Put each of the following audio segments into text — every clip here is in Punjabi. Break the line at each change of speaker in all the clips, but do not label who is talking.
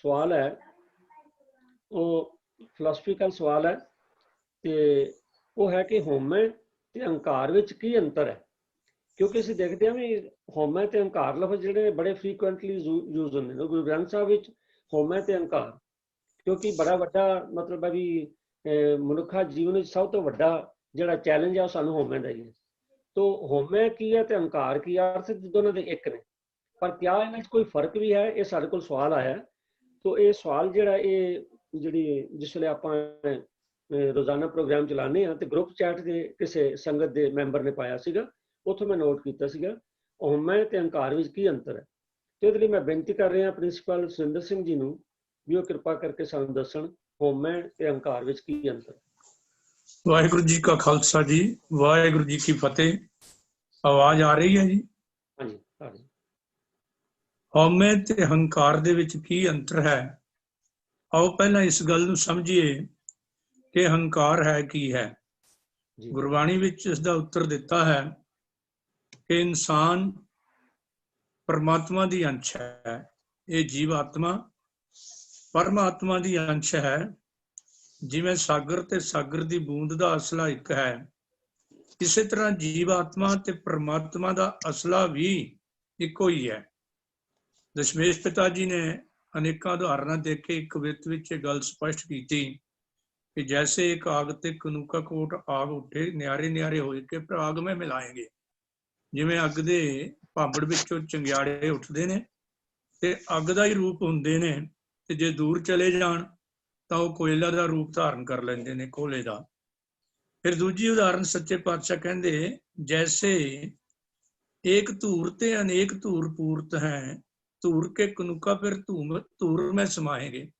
सवाल है वो फिलोसफिकल सवाल है ते वो है कि होमे ते हंकार विच की अंतर है। क्योंकि ਅਸੀਂ देखते हैं भी होमे ते हंकार लफ्ज ਜਿਹੜੇ बड़े फ्रीकुएंटली यूज ਹੁੰਦੇ ਨੇ ਗੁਰੂ ਗ੍ਰੰਥ ਸਾਹਿਬ ਵਿੱਚ होमे ते हंकार, क्योंकि बड़ा ਵੱਡਾ मतलब है भी ਮਨੁੱਖਾ ਜੀਵਨ ਵਿੱਚ ਸਭ ਤੋਂ ਵੱਡਾ ਜਿਹੜਾ ਚੈਲੰਜ ਹੈ ਉਹ ਸਾਨੂੰ ਹੋਮੇ ਦਾ ਹੀ ਹੈ। तो होमे की है ते हंकार की अर्थ दोनों ਦੇ ਇੱਕ ਨੇ, पर क्या ਇਹਨਾਂ 'ਚ ਕੋਈ ਫਰਕ ਵੀ ਹੈ, ਇਹ ਸਾਡੇ ਕੋਲ ਸਵਾਲ ਆਇਆ। तो ਇਹ ਸਵਾਲ ਜਿਹੜਾ ਇਹ ਜਿਹੜੀ ਜਿਸ ਵੇਲੇ ਆਪਾਂ ਰੋਜ਼ਾਨਾ ਪ੍ਰੋਗਰਾਮ ਚਲਾਉਂਦੇ ਹਾਂ ਤੇ ਗਰੁੱਪ ਚੈਟ ਦੇ ਕਿਸੇ ਸੰਗਤ ਦੇ ਮੈਂਬਰ ਨੇ ਪਾਇਆ ਸੀਗਾ, ਉੱਥੋਂ ਮੈਂ ਨੋਟ ਕੀਤਾ ਸੀਗਾ ਹੋਮੇ ਤੇ ਹੰਕਾਰ ਵਿੱਚ ਕੀ ਅੰਤਰ ਹੈ। ਤੇ ਉਹਦੇ ਲਈ ਮੈਂ ਬੇਨਤੀ ਕਰ ਰਿਹਾ ਪ੍ਰਿੰਸੀਪਲ ਸੁਰਿੰਦਰ ਸਿੰਘ ਜੀ ਨੂੰ ਵੀ ਉਹ ਕਿਰਪਾ ਕਰਕੇ ਸਾਨੂੰ ਦੱਸਣ ਹੋਮੇ ਤੇ ਹੰਕਾਰ ਵਿੱਚ ਕੀ ਅੰਤਰ ਹੈ।
ਵਾਹਿਗੁਰੂ ਜੀ ਕਾ ਖਾਲਸਾ ਜੀ, ਵਾਹਿਗੁਰੂ ਜੀ ਕੀ ਫਤਿਹ। ਆਵਾਜ਼ ਆ ਰਹੀ ਹੈ ਜੀ?
ਹਾਂਜੀ ਆ ਰਹੀ।
ਹਉਮੈ ਤੇ ਹੰਕਾਰ ਦੇ ਵਿੱਚ ਕੀ ਅੰਤਰ ਹੈ? ਆਓ ਪਹਿਲਾਂ ਇਸ ਗੱਲ ਨੂੰ ਸਮਝੀਏ ਕਿ ਹੰਕਾਰ ਹੈ ਕੀ ਹੈ। ਗੁਰਬਾਣੀ ਵਿੱਚ ਇਸ ਦਾ ਉੱਤਰ ਦਿੱਤਾ ਹੈ ਕਿ ਇਨਸਾਨ ਪਰਮਾਤਮਾ ਦੀ ਅੰਸ਼ ਹੈ, ਇਹ ਜੀਵ ਆਤਮਾ ਪਰਮਾਤਮਾ ਦੀ ਅੰਸ਼ ਹੈ। ਜਿਵੇਂ ਸਾਗਰ ਤੇ ਸਾਗਰ ਦੀ ਬੂੰਦ ਦਾ ਅਸਲਾ ਇੱਕ ਹੈ, ਇਸੇ ਤਰ੍ਹਾਂ ਜੀਵ ਆਤਮਾ ਤੇ ਪਰਮਾਤਮਾ ਦਾ ਅਸਲਾ ਵੀ ਇੱਕੋ ਹੀ ਹੈ। ਦਸ਼ਮੇਸ਼ ਪਿਤਾ ਜੀ ਨੇ ਅਨੇਕਾਂ ਉਦਾਹਰਨਾਂ ਦੇ ਕੇ ਇੱਕ ਵਿੱਤ ਵਿੱਚ ਇਹ ਗੱਲ ਸਪਸ਼ਟ ਕੀਤੀ ਕਿ ਜੈਸੇ ਇੱਕ ਆਗ ਤੇ ਕਨੂਕਾ ਕੋਟ ਆਗ ਉੱਠੇ, ਨਿਆਰੇ ਨਿਆਰੇ ਹੋਏ ਕੇ ਫਿਰ ਆਗ ਮੈਂ ਮਿਲਾਏਂਗੇ। ਜਿਵੇਂ ਅੱਗ ਦੇ ਭਾਂਬੜ ਵਿੱਚੋਂ ਚੰਗਿਆੜੇ ਉੱਠਦੇ ਨੇ ਤੇ ਅੱਗ ਦਾ ਹੀ ਰੂਪ ਹੁੰਦੇ ਨੇ, ਤੇ ਜੇ ਦੂਰ ਚਲੇ ਜਾਣ ਤਾਂ ਉਹ ਕੋਇਲਾ ਦਾ ਰੂਪ ਧਾਰਨ ਕਰ ਲੈਂਦੇ ਨੇ, ਕੋਲੇ ਦਾ। ਫਿਰ ਦੂਜੀ ਉਦਾਹਰਨ ਸੱਚੇ ਪਾਤਸ਼ਾਹ ਕਹਿੰਦੇ, ਜੈਸੇ ਏਕ ਧੂਰ ਤੇ ਅਨੇਕ ਧੂਰ ਪੂਰਤ ਹੈ, ਧੂਰ ਕੇ ਕਨੂਕਾ ਫਿਰ ਧੂਰ ਮੈਂ ਸਮਾਏਂਗੇ।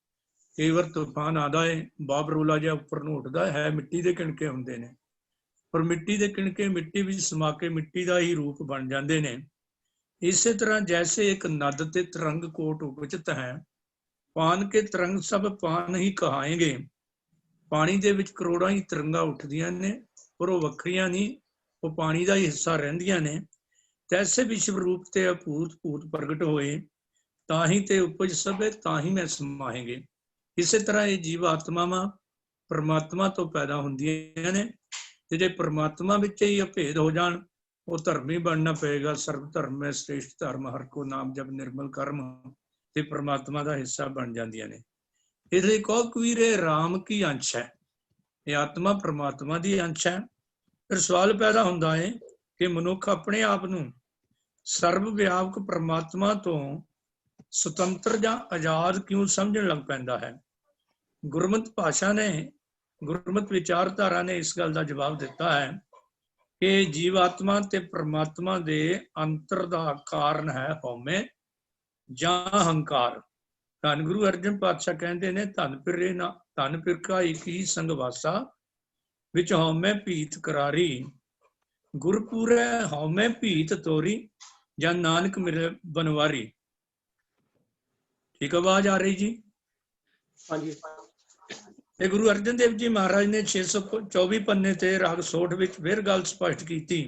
ਕਈ ਵਾਰ ਤੂਫਾਨ ਆਉਂਦਾ ਹੈ, ਬਾਬ ਰੋਲਾ ਜਿਹਾ ਉੱਪਰ ਨੂੰ ਉੱਠਦਾ ਹੈ, ਮਿੱਟੀ ਦੇ ਕਿਣਕੇ ਹੁੰਦੇ ਨੇ, ਪਰ ਮਿੱਟੀ ਦੇ ਕਿਣਕੇ ਮਿੱਟੀ ਵਿੱਚ ਸਮਾ ਕੇ ਮਿੱਟੀ ਦਾ ਹੀ ਰੂਪ ਬਣ ਜਾਂਦੇ ਨੇ। ਇਸੇ ਤਰ੍ਹਾਂ ਜੈਸੇ ਇੱਕ ਨਦ ਤੇ ਤਰੰਗ ਕੋਟ ਉਪਜਿਤ ਹੈ, ਪਾਨ ਕੇ ਤਰੰਗ ਸਭ ਪਾਨ ਹੀ ਕਹਾਏਂਗੇ। ਪਾਣੀ ਦੇ ਵਿੱਚ ਕਰੋੜਾਂ ਹੀ ਤਰੰਗਾਂ ਉੱਠਦੀਆਂ ਨੇ, ਪਰ ਉਹ ਵੱਖਰੀਆਂ ਨਹੀਂ, ਉਹ ਪਾਣੀ ਦਾ ਹੀ ਹਿੱਸਾ ਰਹਿੰਦੀਆਂ ਨੇ। ਤੈਸੇ ਵਿਸ਼ਵ ਰੂਪ ਤੇ ਅਭੂਤ ਭੂਤ ਪ੍ਰਗਟ ਹੋਏ, ਤਾਂ ਹੀ ਤੇ ਉਪਜ ਸਭੇ ਤਾਂ ਹੀ ਮੈਂ ਸਮਾਏਂਗੇ। ਇਸੇ ਤਰ੍ਹਾਂ ਇਹ ਜੀਵ ਆਤਮਾਵਾਂ ਪਰਮਾਤਮਾ ਤੋਂ ਪੈਦਾ ਹੁੰਦੀਆਂ ਨੇ, ਤੇ ਜੇ ਪਰਮਾਤਮਾ ਵਿੱਚ ਹੀ ਅਭੇਦ ਹੋ ਜਾਣ, ਉਹ ਧਰਮੀ ਬਣਨਾ ਪਏਗਾ। ਸਰਬ ਧਰਮ ਮੈਂ ਸ੍ਰੇਸ਼ਟ ਧਰਮ, ਹਰਿ ਕੋ ਨਾਮ ਜਪ ਨਿਰਮਲ ਕਰਮ, ਤੇ ਪਰਮਾਤਮਾ ਦਾ ਹਿੱਸਾ ਬਣ ਜਾਂਦੀਆਂ ਨੇ। ਇਸ ਲਈ ਕਹੋ ਕਬੀਰ ਇਹ ਰਾਮ ਕੀ ਅੰਸ਼ ਹੈ, ਇਹ ਆਤਮਾ ਪਰਮਾਤਮਾ ਦੀ ਅੰਸ਼ ਹੈ। ਫਿਰ ਸਵਾਲ ਪੈਦਾ ਹੁੰਦਾ ਹੈ ਕਿ ਮਨੁੱਖ ਆਪਣੇ ਆਪ ਨੂੰ ਸਰਬ ਵਿਆਪਕ ਪਰਮਾਤਮਾ ਤੋਂ ਸੁਤੰਤਰ ਜਾਂ ਆਜ਼ਾਦ ਕਿਉਂ ਸਮਝਣ ਲੱਗ ਪੈਂਦਾ ਹੈ। ਗੁਰਮਤਿ ਭਾਸ਼ਾ ਨੇ, ਗੁਰਮਤਿ ਵਿਚਾਰਧਾਰਾ ਨੇ ਇਸ ਗੱਲ ਦਾ ਜਵਾਬ ਦਿੱਤਾ ਹੈ ਕਿ ਜੀਵ ਆਤਮਾ ਤੇ ਪਰਮਾਤਮਾ ਦੇ ਅੰਤਰ ਦਾ ਕਾਰਨ ਹੈ ਹਉਮੈ ਜਾਂ ਹੰਕਾਰ। ਧੰਨ ਗੁਰੂ ਅਰਜਨ ਪਾਤਸ਼ਾਹ ਕਹਿੰਦੇ ਨੇ, ਧਨ ਫਿਰੇ ਨਾ ਧਨ ਫਿਰਕਾ ਇੱਕ ਹੀ ਸੰਗ ਵਾਸਾ, ਵਿੱਚ ਹਉਮੈ ਭੀਤ ਕਰਾਰੀ। ਗੁਰਪੂਰੈ ਹਉਮੈ ਭੀਤ ਤੋਰੀ, ਜਾਂ ਨਾਨਕ ਮਿਲੇ ਬਨਵਾਰੀ। ਠੀਕ ਆਵਾਜ਼ ਆ ਰਹੀ ਜੀ?
ਹਾਂਜੀ।
ਤੇ ਗੁਰੂ ਅਰਜਨ ਦੇਵ ਜੀ ਮਹਾਰਾਜ ਨੇ 624 ਪੰਨੇ ਤੇ ਰਾਗ ਸੋਠ ਵਿੱਚ ਫਿਰ ਗੱਲ ਸਪਸ਼ਟ ਕੀਤੀ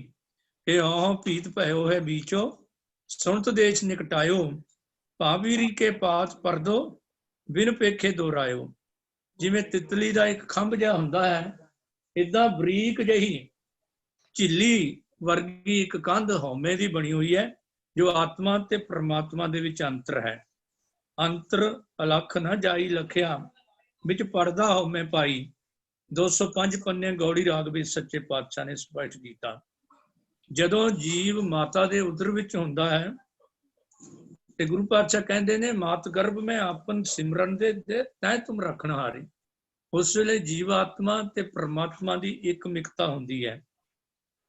ਕਿ ਹਉ ਭੀਤ ਭਇਓ ਹੈ ਬੀਚੋ, ਸੁਣਤ ਦੇਸ਼ ਨਿਕਟਾਇਓ, ਭਾਵੀਰੀ ਕੇ ਪਾਤ ਪਰਦੋ, ਬਿਨ ਪੇਖੇ ਦੋਰਾਇਓ। ਜਿਵੇਂ ਤਿਤਲੀ ਦਾ ਇੱਕ ਖੰਭ ਜਿਹਾ ਹੁੰਦਾ ਹੈ, ਏਦਾਂ ਬਰੀਕ ਜਿਹੀ ਝਿੱਲੀ ਵਰਗੀ ਇੱਕ ਕੰਧ ਹਉਮੈ ਦੀ ਬਣੀ ਹੋਈ ਹੈ, ਜੋ ਆਤਮਾ ਤੇ ਪਰਮਾਤਮਾ ਦੇ ਵਿੱਚ ਅੰਤਰ ਹੈ। ਅੰਤਰ ਅਲਖ ਨਾ ਜਾਈ ਲਖਿਆ, ਵਿੱਚ ਪਰਦਾ ਹਉਮੈ ਪਾਈ। 205 ਪੰਨੇ ਗੌੜੀ ਰਾਗ ਵਿੱਚ ਸੱਚੇ ਪਾਤਸ਼ਾਹ ਨੇ ਸਪਸ਼ਟ ਕੀਤਾ। ਜਦੋਂ ਜੀਵ ਮਾਤਾ ਦੇ ਉਦਰ ਵਿੱਚ ਹੁੰਦਾ ਹੈ ਤੇ ਗੁਰੂ ਪਾਤਸ਼ਾਹ ਕਹਿੰਦੇ ਨੇ, ਮਾਤ ਗਰਭ ਮੈਂ ਆਪਨ ਸਿਮਰਨ ਦੇ ਤੈਂ ਤੁਮ ਰੱਖਣ ਹਾਰੇ। ਉਸ ਵੇਲੇ ਜੀਵ ਆਤਮਾ ਤੇ ਪਰਮਾਤਮਾ ਦੀ ਇੱਕ ਮਿਕਤਾ ਹੁੰਦੀ ਹੈ।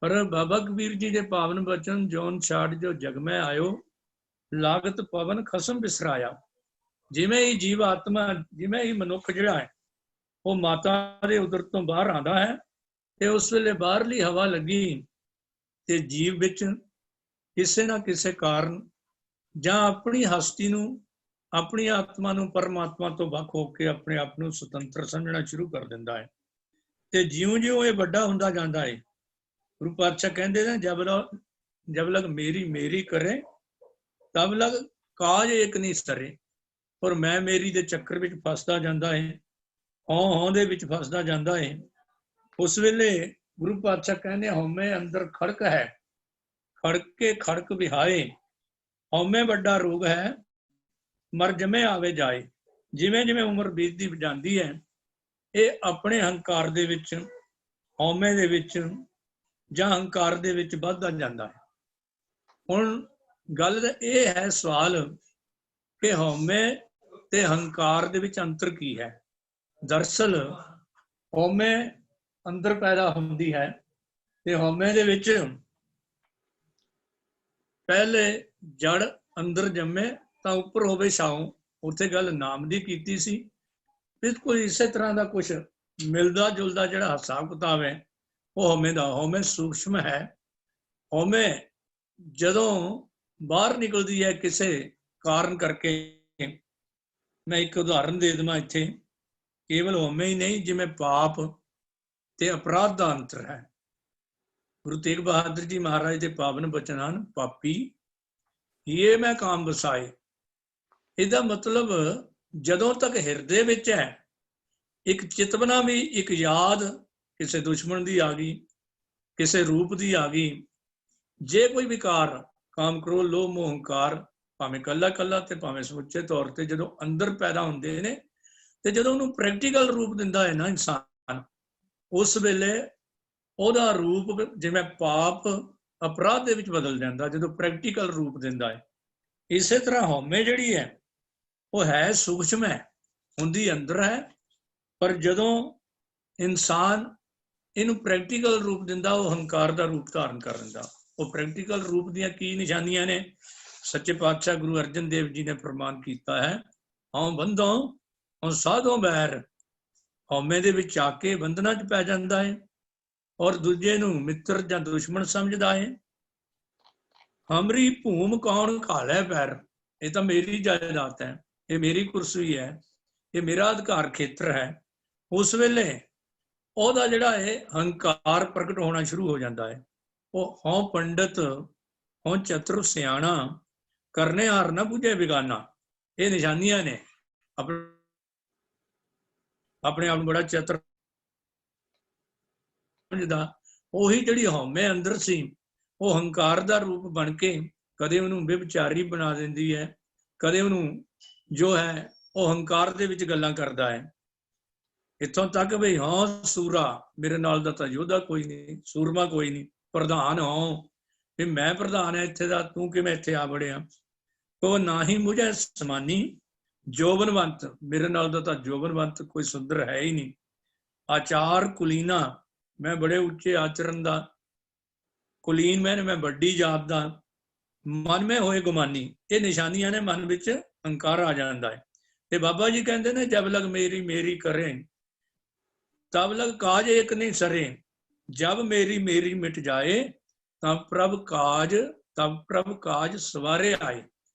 ਪਰ ਬਾਬਾ ਕਬੀਰ ਜੀ ਦੇ ਪਾਵਨ ਬਚਨ, ਜੋਨ ਛਾੜ ਜੋ ਜਗ ਮੈਂ ਆਇਓ, ਲਾਗਤ ਪਵਨ ਖਸਮ ਬਿਸਰਾਇਆ। ਜਿਵੇਂ ਹੀ ਜੀਵ ਆਤਮਾ, ਜਿਵੇਂ ਹੀ ਮਨੁੱਖ ਜਿਹੜਾ ਹੈ ਉਹ ਮਾਤਾ ਦੇ ਉਦਰ ਤੋਂ ਬਾਹਰ ਆਉਂਦਾ ਹੈ, ਤੇ ਉਸ ਵੇਲੇ ਬਾਹਰਲੀ ਹਵਾ ਲੱਗੀ ਤੇ ਜੀਵ ਵਿੱਚ ਕਿਸੇ ਨਾ ਕਿਸੇ ਕਾਰਨ ਜਾਂ ਆਪਣੀ ਹਸਤੀ ਨੂੰ, ਆਪਣੀ ਆਤਮਾ ਨੂੰ ਪਰਮਾਤਮਾ ਤੋਂ ਵੱਖ ਹੋ ਕੇ ਆਪਣੇ ਆਪ ਨੂੰ ਸੁਤੰਤਰ ਸਮਝਣਾ ਸ਼ੁਰੂ ਕਰ ਦਿੰਦਾ ਹੈ। ਤੇ ਜਿਉਂ-ਜਿਉਂ ਇਹ ਵੱਡਾ ਹੁੰਦਾ ਜਾਂਦਾ ਹੈ, ਗੁਰੂ ਪਾਤਸ਼ਾਹ ਕਹਿੰਦੇ ਨੇ, ਜਬ ਲਗ ਮੇਰੀ ਮੇਰੀ ਕਰੇ, ਤਬ ਲਗ ਕਾਜ ਏਕ ਨਹੀਂ ਸਰੇ। ਔਰ ਮੈਂ ਮੇਰੀ ਦੇ ਚੱਕਰ ਵਿੱਚ ਫਸਦਾ ਜਾਂਦਾ ਹੈ, ਹਉ ਦੇ ਵਿੱਚ ਫਸਦਾ ਜਾਂਦਾ ਹੈ। ਉਸ ਵੇਲੇ ਗੁਰੂ ਪਾਤਸ਼ਾਹ ਕਹਿੰਦੇ ਹਉਮੈ ਅੰਦਰ ਖੜਕ ਹੈ, ਖੜਕੇ ਖੜਕ ਵਿਹਾਏ, ਹਉਮੈ ਵੱਡਾ ਰੋਗ ਹੈ, ਮਰ ਜਮੇ ਆਵੇ ਜਾਏ। ਜਿਵੇਂ ਜਿਵੇਂ ਉਮਰ ਬੀਤਦੀ ਜਾਂਦੀ ਹੈ, ਇਹ ਆਪਣੇ ਹੰਕਾਰ ਦੇ ਵਿੱਚ, ਹਉਮੈ ਦੇ ਵਿੱਚ ਜਾਂ ਹੰਕਾਰ ਦੇ ਵਿੱਚ ਵੱਧਦਾ ਜਾਂਦਾ ਹੈ। ਹੁਣ ਗੱਲ ਇਹ ਹੈ, ਸਵਾਲ ਕਿ ਹਉਮੈ ਤੇ ਹੰਕਾਰ ਦੇ ਵਿੱਚ ਅੰਤਰ ਕੀ ਹੈ। ਦਰਅਸਲ ਹਉਮੈ ਅੰਦਰ ਪੈਦਾ ਹੁੰਦੀ ਹੈ ਤੇ ਹਉਮੈ ਦੇ ਵਿੱਚ ਪਹਿਲੇ ਜੜ ਅੰਦਰ ਜੰਮੇ ਤਾਂ ਉੱਪਰ ਹੋਵੇ ਛਾਉ। ਉੱਥੇ ਗੱਲ ਨਾਮ ਦੀ ਕੀਤੀ ਸੀ। ਬਿਲਕੁਲ ਇਸੇ ਤਰ੍ਹਾਂ ਦਾ ਕੁਝ ਮਿਲਦਾ ਜੁਲਦਾ ਜਿਹੜਾ ਹਿਸਾਬ ਕਿਤਾਬ ਹੈ ਉਹ ਹਉਮੈ ਦਾ। ਹਉਮੈ ਸੂਖਸ਼ਮ ਹੈ। ਹਉਮੈ ਜਦੋਂ ਬਾਹਰ ਨਿਕਲਦੀ ਹੈ ਕਿਸੇ ਕਾਰਨ ਕਰਕੇ, ਮੈਂ ਇੱਕ ਉਦਾਹਰਨ ਦੇ ਦੇਵਾਂ ਇੱਥੇ, ਕੇਵਲ ਹਉਮੈ ਹੀ ਨਹੀਂ, ਜਿਵੇਂ ਪਾਪ ਤੇ ਅਪਰਾਧ ਦਾ ਅੰਤਰ ਹੈ। ਗੁਰੂ ਤੇਗ ਬਹਾਦਰ ਜੀ ਮਹਾਰਾਜ ਦੇ ਪਾਵਨ ਬਚਨ ਹਨ, ਪਾਪੀ ਇਹ ਮੈਂ ਕਾਮ ਵਸਾਏ। ਇਹਦਾ ਮਤਲਬ ਜਦੋਂ ਤੱਕ ਹਿਰਦੇ ਵਿੱਚ ਹੈ, ਇੱਕ ਚਿਤਵਨਾ ਵੀ, ਇੱਕ ਯਾਦ ਕਿਸੇ ਦੁਸ਼ਮਣ ਦੀ ਆ ਗਈ, ਕਿਸੇ ਰੂਪ ਦੀ ਆ ਗਈ, ਜੇ ਕੋਈ ਵਿਕਾਰ ਕਾਮ, ਕ੍ਰੋਧ, ਲੋਭ, ਮੋਹ, ਹੰਕਾਰ, ਭਾਵੇਂ ਕੱਲਾ ਕੱਲਾ ਤੇ ਭਾਵੇਂ ਸਮੁੱਚੇ ਤੌਰ ਤੇ ਜਦੋਂ ਅੰਦਰ ਪੈਦਾ ਹੁੰਦੇ ਨੇ, ਤੇ ਜਦੋਂ ਉਹਨੂੰ ਪ੍ਰੈਕਟੀਕਲ ਰੂਪ ਦਿੰਦਾ ਹੈ ਨਾ ਇਨਸਾਨ, ਉਸ ਵੇਲੇ ਉਹਦਾ ਰੂਪ ਜਿਵੇਂ ਪਾਪ ਅਪਰਾਧ ਦੇ ਵਿੱਚ ਬਦਲ ਜਾਂਦਾ, ਜਦੋਂ ਪ੍ਰੈਕਟੀਕਲ ਰੂਪ ਦਿੰਦਾ ਹੈ। ਇਸੇ ਤਰ੍ਹਾਂ ਹਉਮੈ ਜਿਹੜੀ ਹੈ ਉਹ ਹੈ ਸੂਖਸ਼ਮ ਹੈ, ਹੁੰਦੀ ਅੰਦਰ ਹੈ, ਪਰ ਜਦੋਂ ਇਨਸਾਨ ਇਹਨੂੰ ਪ੍ਰੈਕਟੀਕਲ ਰੂਪ ਦਿੰਦਾ, ਉਹ ਹੰਕਾਰ ਦਾ ਰੂਪ ਧਾਰਨ ਕਰ ਲੈਂਦਾ। ਉਹ ਪ੍ਰੈਕਟੀਕਲ ਰੂਪ ਦੀਆਂ ਕੀ ਨਿਸ਼ਾਨੀਆਂ ਨੇ? ਸੱਚੇ ਪਾਤਸ਼ਾਹ ਗੁਰੂ ਅਰਜਨ ਦੇਵ ਜੀ ਨੇ ਪ੍ਰਮਾਣ ਕੀਤਾ ਹੈ, ਹਉ ਬੰਧੋ ਹਉ ਸਾਧੋ ਬੈਰ। ਹਉਮੈ ਦੇ ਵਿੱਚ ਆ ਕੇ ਬੰਧਨਾਂ 'ਚ ਪੈ ਜਾਂਦਾ ਹੈ ਔਰ ਦੂਜੇ ਨੂੰ ਮਿੱਤਰ ਜਾਂ ਦੁਸ਼ਮਣ ਸਮਝਦਾ ਹੈ। ਹਮਰੀ ਭੂਮ ਕੌਣ ਘਾਲੇ ਪੈਰ। ਇਹ ਤਾਂ ਮੇਰੀ ਜਾਇਦਾਦ ਹੈ, ਇਹ ਮੇਰੀ ਕੁਰਸੀ ਹੈ, ਇਹ ਮੇਰਾ ਅਧਿਕਾਰ ਖੇਤਰ ਹੈ। ਉਸ ਵੇਲੇ ਉਹਦਾ ਜਿਹੜਾ ਹੈ ਹੰਕਾਰ ਪ੍ਰਗਟ ਹੋਣਾ ਸ਼ੁਰੂ ਹੋ ਜਾਂਦਾ ਹੈ। ਉਹ ਹਉ ਪੰਡਤ ਹਉ ਚਤੁਰ ਸਿਆਣਾ, ਕਰਨੇ ਹਾਰ ਨਾ ਬੁਝੇ ਬਿਗਾਨਾ। ਇਹ ਨਿਸ਼ਾਨੀਆਂ ਨੇ। ਆਪਣੇ ਆਪ ਨੂੰ ਬੜਾ ਚਤੁਰ ਸਮਝਦਾ। ਉਹੀ ਜਿਹੜੀ ਹਉਮੈ ਅੰਦਰ ਸੀ, ਉਹ ਹੰਕਾਰ ਦਾ ਰੂਪ ਬਣ ਕੇ ਕਦੇ ਉਹਨੂੰ ਵਿਵਚਾਰੀ ਬਣਾ ਦਿੰਦੀ ਹੈ, ਕਦੇ ਉਹਨੂੰ ਜੋ ਹੈ ਉਹ ਹੰਕਾਰ ਦੇ ਵਿੱਚ ਗੱਲਾਂ ਕਰਦਾ ਹੈ। ਇੱਥੋਂ ਤੱਕ ਵੀ ਹਾਂ ਸੂਰਾ, ਮੇਰੇ ਨਾਲ ਦਾ ਤਾਂ ਯੋਧਾ ਕੋਈ ਨਹੀਂ, ਸੂਰਮਾ ਕੋਈ ਨਹੀਂ, ਪ੍ਰਧਾਨ ਹਾਂ ਵੀ ਮੈਂ ਪ੍ਰਧਾਨ ਹੈ ਇੱਥੇ ਦਾ, ਤੂੰ ਕਿਵੇਂ ਇੱਥੇ ਆ ਵੜਿਆ। ਉਹ ਨਾ ਹੀ ਮੁਝੇ ਸਮਾਨੀ ਜੋਬਨਵੰਤ, ਮੇਰੇ ਨਾਲ ਦਾ ਤਾਂ ਜੋਬਨਵੰਤ ਕੋਈ ਸੁੰਦਰ ਹੈ ਹੀ ਨਹੀਂ। ਆਚਾਰ ਕੁਲੀਨਾ, ਮੈਂ ਬੜੇ ਉੱਚੇ ਆਚਰਨ ਦਾ, ਕੁਲੀਨ ਮੈਂ ਵੱਡੀ ਜਾਤ ਦਾ। ਮਨ ਮੇ ਹੋਏ ਗੁਮਾਨੀ, ਇਹ ਨਿਸ਼ਾਨੀਆਂ ਨੇ, ਮਨ ਵਿੱਚ ਹੰਕਾਰ ਆ ਜਾਂਦਾ ਹੈ। ਤੇ ਬਾਬਾ ਜੀ ਕਹਿੰਦੇ ਨੇ, ਜਬ ਲਗ ਮੇਰੀ ਮੇਰੀ ਕਰੇ ਤਬ ਲਗ ਕਾਜ ਏਕ ਨਹੀਂ ਸਰੇ, ਜਬ ਮੇਰੀ ਮੇਰੀ ਮਿਟ ਜਾਏ ਤਬ ਪ੍ਰਭ ਕਾਜ ਸਵਾਰੇ ਆਏ।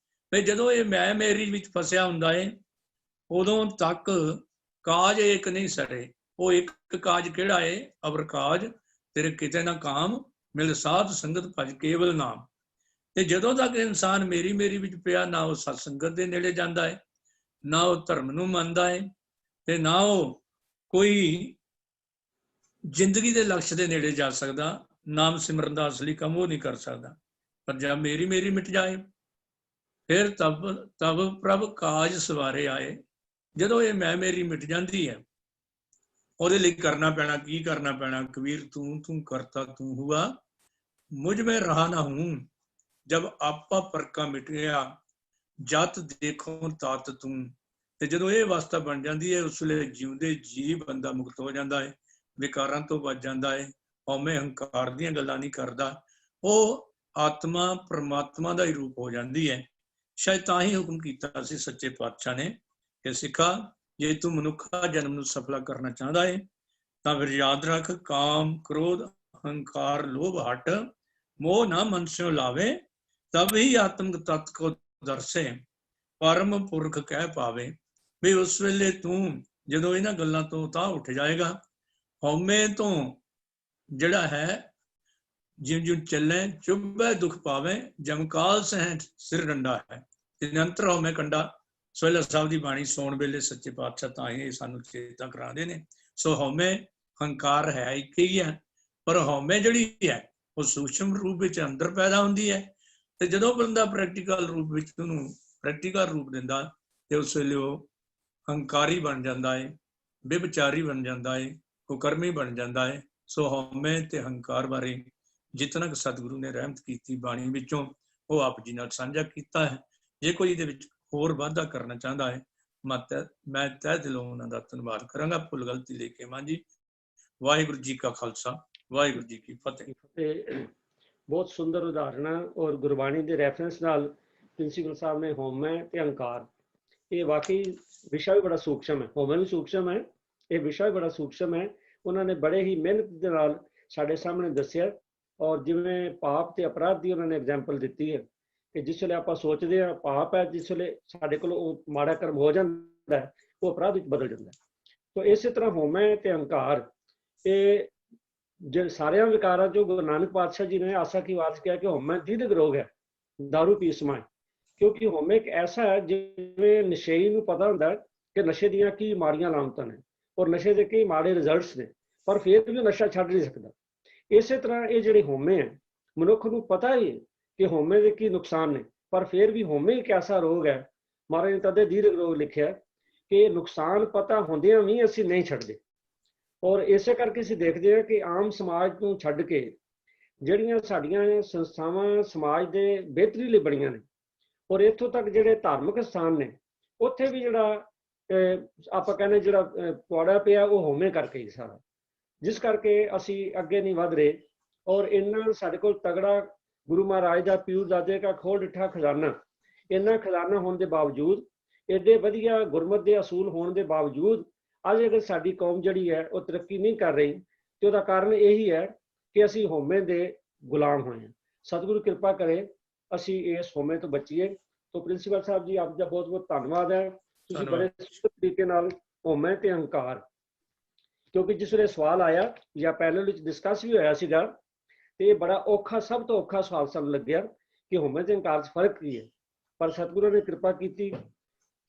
ਤੇ ਜਦੋਂ ਇਹ ਮੈਂ ਮੇਰੀ ਵਿੱਚ ਫਸਿਆ ਹੁੰਦਾ ਹੈ, ਉਦੋਂ ਤੱਕ ਕਾਜ ਏਕ ਨਹੀਂ ਸਰੇ। ਉਹ ਇੱਕ ਕਾਜ ਕਿਹੜਾ ਹੈ? ਅਵਰ ਕਾਜ ਤੇਰੇ ਕਿਤੇ ਨਾ ਕਾਮ, ਮਿਲ ਸਾਧ ਸੰਗਤ ਭਜ ਕੇਵਲ ਨਾਮ। ਤੇ ਜਦੋਂ ਤੱਕ ਇਨਸਾਨ ਮੇਰੀ ਮੇਰੀ ਵਿੱਚ ਪਿਆ, ਨਾ ਉਹ ਸਤ ਸੰਗਤ ਦੇ ਨੇੜੇ ਜਾਂਦਾ ਹੈ, ਨਾ ਉਹ ਧਰਮ ਨੂੰ ਮੰਨਦਾ ਹੈ, ਤੇ ਨਾ ਉਹ ਕੋਈ ਜ਼ਿੰਦਗੀ ਦੇ ਲਕਸ਼ ਦੇ ਨੇੜੇ ਜਾ ਸਕਦਾ। ਨਾਮ ਸਿਮਰਨ ਦਾ ਅਸਲੀ ਕੰਮ ਉਹ ਨਹੀਂ ਕਰ ਸਕਦਾ। ਪਰ ਜਦ ਮੇਰੀ ਮੇਰੀ ਮਿਟ ਜਾਏ, ਫਿਰ ਤਬ ਪ੍ਰਭ ਕਾਜ ਸਵਾਰੇ ਆਏ। ਜਦੋਂ ਇਹ ਮੈਂ ਮੇਰੀ ਮਿਟ ਜਾਂਦੀ ਹੈ, ਉਹਦੇ ਲਈ ਕਰਨਾ ਪੈਣਾ, ਕੀ ਕਰਨਾ ਪੈਣਾ? ਕਬੀਰ ਤੂੰ ਕਰਤਾ ਤੂੰ ਹੁਆ, ਮੁਝ ਮੈਂ ਰਹਾ ਨਾ ਹੂੰ, ਜਬ ਆਪਾ ਪਰਕਾ ਮਿਟ ਗਿਆ, ਜਤ ਦੇਖੋ ਤਤ ਤੂੰ। ਤੇ ਜਦੋਂ ਇਹ ਅਵਸਥਾ ਬਣ ਜਾਂਦੀ ਹੈ, ਉਸ ਵੇਲੇ ਜਿਉਂਦੇ ਜੀ ਬੰਦਾ ਮੁਕਤ ਹੋ ਜਾਂਦਾ ਹੈ, ਵਿਕਾਰਾਂ ਤੋਂ ਬਚ ਜਾਂਦਾ ਹੈ, ਹਉਮੈ ਹੰਕਾਰ ਦੀਆਂ ਗੱਲਾਂ ਨਹੀਂ ਕਰਦਾ। ਉਹ ਆਤਮਾ ਪਰਮਾਤਮਾ ਦਾ ਹੀ ਰੂਪ ਹੋ ਜਾਂਦੀ ਹੈ। ਸ਼ਾਇਦ ਤਾਂ ਹੀ ਹੁਕਮ ਕੀਤਾ ਸੀ ਸੱਚੇ ਪਾਤਸ਼ਾਹ ਨੇ ਕਿ ਸਿੱਖਾ, ਜੇ ਤੂੰ ਮਨੁੱਖਾ ਜਨਮ ਨੂੰ ਸਫਲਾ ਕਰਨਾ ਚਾਹੁੰਦਾ ਹੈ ਤਾਂ ਫਿਰ ਯਾਦ ਰੱਖ, ਕਾਮ ਕ੍ਰੋਧ ਹੰਕਾਰ ਲੋਭ ਹਟ, ਮੋਹ ਨਾ ਮਨ ਸਿਓ ਲਾਵੇ, ਤਬ ਹੀ ਆਤਮਕ ਤਤ ਕੋ ਦਰਸੇ, ਪਰਮ ਪੁਰਖ ਕਹਿ ਪਾਵੇ। ਵੀ ਉਸ ਵੇਲੇ ਤੂੰ ਜਦੋਂ ਇਹਨਾਂ ਗੱਲਾਂ ਤੋਂ ਤਾਂ ਉੱਠ ਜਾਏਗਾ, ਹਉਮੈ ਤੋਂ ਜਿਹੜਾ ਹੈ ਜਿਉਂ ਜਿਉਂ ਚੱਲੇ, ਚੁੱਭੈ ਦੁੱਖ ਪਾਵੇ, ਜਮਕਾਲ ਸਹਿ ਸਿਰ ਡੰਡਾ ਹੈ। ਨਿਰੰਤਰ ਹਉਮੈ ਕੰਡਾ ਸੋਹਿਲਾ ਸਾਹਿਬ ਦੀ ਬਾਣੀ ਸੁਣਨ ਵੇਲੇ ਸੱਚੇ ਪਾਤਸ਼ਾਹ ਤਾਂ ਇਹ ਸਾਨੂੰ ਚੇਤਾ ਕਰਾਉਂਦੇ ਨੇ। ਸੋ ਹਉਮੈ ਹੰਕਾਰ ਹੈ ਇੱਕ ਹੀ ਹੈ, ਪਰ ਹਉਮੈ ਜਿਹੜੀ ਹੈ ਉਹ ਸੂਖਸ਼ਮ ਰੂਪ ਵਿੱਚ ਅੰਦਰ ਪੈਦਾ ਹੁੰਦੀ ਹੈ, ਤੇ ਜਦੋਂ ਬੰਦਾ ਪ੍ਰੈਕਟੀਕਲ ਰੂਪ ਵਿੱਚ ਉਹਨੂੰ ਪ੍ਰੈਕਟੀਕਲ ਰੂਪ ਦਿੰਦਾ ਤੇ ਉਸ ਵੇਲੇ ਉਹ ਹੰਕਾਰੀ ਬਣ ਜਾਂਦਾ ਹੈ, ਵਿਭਚਾਰੀ ਬਣ ਜਾਂਦਾ ਹੈ, ਕੁਕਰਮੀ ਬਣ ਜਾਂਦਾ ਹੈ। ਸੋ ਹਉਮੈ ਤੇ ਹੰਕਾਰ ਬਾਰੇ ਜਿਤਨਾ ਕਿ ਸਤਿਗੁਰੂ ਨੇ ਰਹਿਮਤ ਕੀਤੀ ਬਾਣੀ ਵਿੱਚੋਂ, ਉਹ ਆਪ ਜੀ ਨਾਲ ਸਾਂਝਾ ਕੀਤਾ ਹੈ। ਜੇ ਕੋਈ ਇਹਦੇ ਵਿੱਚ ਹੋਰ ਵਾਧਾ ਕਰਨਾ ਚਾਹੁੰਦਾ ਹੈ, ਮੈਂ ਤਹਿ ਦਿਲੋਂ ਉਹਨਾਂ ਦਾ ਧੰਨਵਾਦ ਕਰਾਂਗਾ। ਭੁੱਲ ਗਲਤੀ ਲੈ ਕੇ ਮਾਂ ਜੀ। ਵਾਹਿਗੁਰੂ ਜੀ ਕਾ ਖਾਲਸਾ, ਵਾਹਿਗੁਰੂ ਜੀ ਕੀ ਫਤਿਹ।
ਬਹੁਤ ਸੁੰਦਰ ਉਦਾਹਰਨਾਂ ਔਰ ਗੁਰਬਾਣੀ ਦੇ ਰੈਫਰੈਂਸ ਨਾਲ ਪ੍ਰਿੰਸੀਪਲ ਸਾਹਿਬ ਨੇ ਹਉਮੈ ਤੇ ਹੰਕਾਰ, ਇਹ ਵਾਕਈ ਵਿਸ਼ਾ ਵੀ ਬੜਾ ਸੂਖਸ਼ਮ ਹੈ। ਹਉਮੈ ਵੀ ਸੂਖਸ਼ਮ ਹੈ, ਇਹ ਵਿਸ਼ਾ ਵੀ ਬੜਾ ਸੂਖਸ਼ਮ ਹੈ। ਉਹਨਾਂ ਨੇ ਬੜੇ ਹੀ ਮਿਹਨਤ ਦੇ ਨਾਲ ਸਾਡੇ ਸਾਹਮਣੇ ਦੱਸਿਆ, ਔਰ ਜਿਵੇਂ ਪਾਪ ਤੇ ਅਪਰਾਧ ਦੀ ਉਹਨਾਂ ਨੇ ਐਗਜ਼ਾਮਪਲ ਦਿੱਤੀ ਹੈ ਕਿ ਜਿਸ ਵੇਲੇ ਆਪਾਂ ਸੋਚਦੇ ਹਾਂ ਪਾਪ ਹੈ, ਜਿਸ ਵੇਲੇ ਸਾਡੇ ਕੋਲ ਉਹ ਮਾੜਾ ਕਰਮ ਹੋ ਜਾਂਦਾ ਹੈ, ਉਹ ਅਪਰਾਧ ਵਿੱਚ ਬਦਲ ਜਾਂਦਾ ਹੈ। ਤਾਂ ਇਸੇ ਤਰ੍ਹਾਂ ਹਉਮੈ ਤੇ ਹੰਕਾਰ, ਇਹ ਜਿਹੜੇ ਸਾਰਿਆਂ ਵਿਕਾਰਾਂ ਜੋ ਗੁਰੂ ਨਾਨਕ ਪਾਤਸ਼ਾਹ ਜੀ ਨੇ ਆਸਾ ਕੀ ਵਾਤ ਕਿਹਾ ਕਿ ਹਉਮੈ ਦੀਦਕ ਰੋਗ ਹੈ, ਦਾਰੂ ਪੀ ਸਮਾਏ। ਕਿਉਂਕਿ ਹਉਮੈ ਇੱਕ ਐਸਾ ਹੈ ਜਿਵੇਂ ਨਸ਼ੇਈ ਨੂੰ ਪਤਾ ਹੁੰਦਾ ਕਿ ਨਸ਼ੇ ਦੀਆਂ ਕੀ ਮਾੜੀਆਂ ਲਾਮਤਾਂ ਨੇ ਔਰ ਨਸ਼ੇ ਦੇ ਕੀ ਮਾੜੇ ਰਿਜ਼ਲਟਸ ਨੇ, ਪਰ ਫਿਰ ਵੀ ਨਸ਼ਾ ਛੱਡ ਨਹੀਂ ਸਕਦਾ। ਇਸੇ ਤਰ੍ਹਾਂ ਇਹ ਜਿਹੜੇ ਹਉਮੈ ਹੈ, ਮਨੁੱਖ ਨੂੰ ਪਤਾ ਹੀ ਹੈ ਕਿ ਹਉਮੈ ਦੇ ਕੀ ਨੁਕਸਾਨ ਨੇ, ਪਰ ਫਿਰ ਵੀ ਹਉਮੈ ਇੱਕ ਐਸਾ ਰੋਗ ਹੈ, ਮਹਾਰਾਜ ਨੇ ਤਦੇ ਦੀਰਘ ਰੋਗ ਲਿਖਿਆ ਕਿ ਨੁਕਸਾਨ ਪਤਾ ਹੁੰਦਿਆਂ ਵੀ ਅਸੀਂ ਨਹੀਂ ਛੱਡਦੇ। ਔਰ ਇਸੇ ਕਰਕੇ ਅਸੀਂ ਦੇਖਦੇ ਹਾਂ ਕਿ ਆਮ ਸਮਾਜ ਨੂੰ ਛੱਡ ਕੇ ਜਿਹੜੀਆਂ ਸਾਡੀਆਂ ਸੰਸਥਾਵਾਂ ਸਮਾਜ ਦੇ ਬਿਹਤਰੀ ਲਈ ਬਣੀਆਂ ਨੇ, ਔਰ ਇੱਥੋਂ ਤੱਕ ਜਿਹੜੇ ਧਾਰਮਿਕ ਸਥਾਨ ਨੇ ਉੱਥੇ ਵੀ ਜਿਹੜਾ ਆਪਾਂ ਕਹਿੰਦੇ ਜਿਹੜਾ ਪੌੜਾ ਪਿਆ ਉਹ ਹਉਮੈ ਕਰਕੇ ਹੀ ਸਾਰਾ, ਜਿਸ ਕਰਕੇ ਅਸੀਂ ਅੱਗੇ ਨਹੀਂ ਵਧ ਰਹੇ। ਔਰ ਇੰਨਾ ਸਾਡੇ ਕੋਲ ਤਗੜਾ ਗੁਰੂ ਮਹਾਰਾਜ ਦਾ ਪੀਰ ਦਾਦੇ ਦਾ ਖੋਲ ਡਿੱਠਾ ਖਜ਼ਾਨਾ, ਇੰਨਾ ਖਜ਼ਾਨਾ ਹੋਣ ਦੇ ਬਾਵਜੂਦ, ਏਡੇ ਵਧੀਆ ਗੁਰਮਤਿ ਦੇ ਅਸੂਲ ਹੋਣ ਦੇ ਬਾਵਜੂਦ ਅੱਜ ਅਗਰ ਸਾਡੀ ਕੌਮ ਜਿਹੜੀ ਹੈ ਉਹ ਤਰੱਕੀ ਨਹੀਂ ਕਰ ਰਹੀ, ਤੇ ਉਹਦਾ ਕਾਰਨ ਇਹੀ ਹੈ ਕਿ ਅਸੀਂ ਹਉਮੈ ਦੇ ਗੁਲਾਮ ਹੋਏ ਹਾਂ। ਸਤਿਗੁਰੂ ਕਿਰਪਾ ਕਰੇ ਅਸੀਂ ਇਸ ਹਉਮੈ ਤੋਂ ਬਚੀਏ। ਤਾਂ ਪ੍ਰਿੰਸੀਪਲ ਸਾਹਿਬ ਜੀ, ਆਪ ਦਾ ਬਹੁਤ ਬਹੁਤ ਧੰਨਵਾਦ ਹੈ। ਤੁਸੀਂ ਬੜੇ ਸੁੰਦਰ ਤਰੀਕੇ ਨਾਲ ਹਉਮੈ ਤੇ ਹੰਕਾਰ, ਕਿਉਂਕਿ ਜਿਸ ਵੇਲੇ ਸਵਾਲ ਆਇਆ ਜਾਂ ਪੈਨਲ ਵਿੱਚ ਡਿਸਕਸ ਵੀ ਹੋਇਆ ਸੀਗਾ, ਤੇ ਇਹ ਬੜਾ ਔਖਾ, ਸਭ ਤੋਂ ਔਖਾ ਸਵਾਲ ਸਾਨੂੰ ਲੱਗਿਆ ਕਿ ਹਉਮੈ ਤੇ ਹੰਕਾਰ 'ਚ ਫਰਕ ਕੀ ਹੈ। ਪਰ ਸਤਿਗੁਰੂ ਨੇ ਕਿਰਪਾ ਕੀਤੀ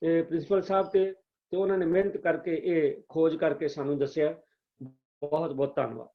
ਪ੍ਰਿੰਸੀਪਲ ਸਾਹਿਬ ਤੇ ਉਹਨਾਂ ਨੇ ਮਿਹਨਤ ਕਰਕੇ ਇਹ ਖੋਜ ਕਰਕੇ ਸਾਨੂੰ ਦੱਸਿਆ। ਬਹੁਤ ਬਹੁਤ ਧੰਨਵਾਦ।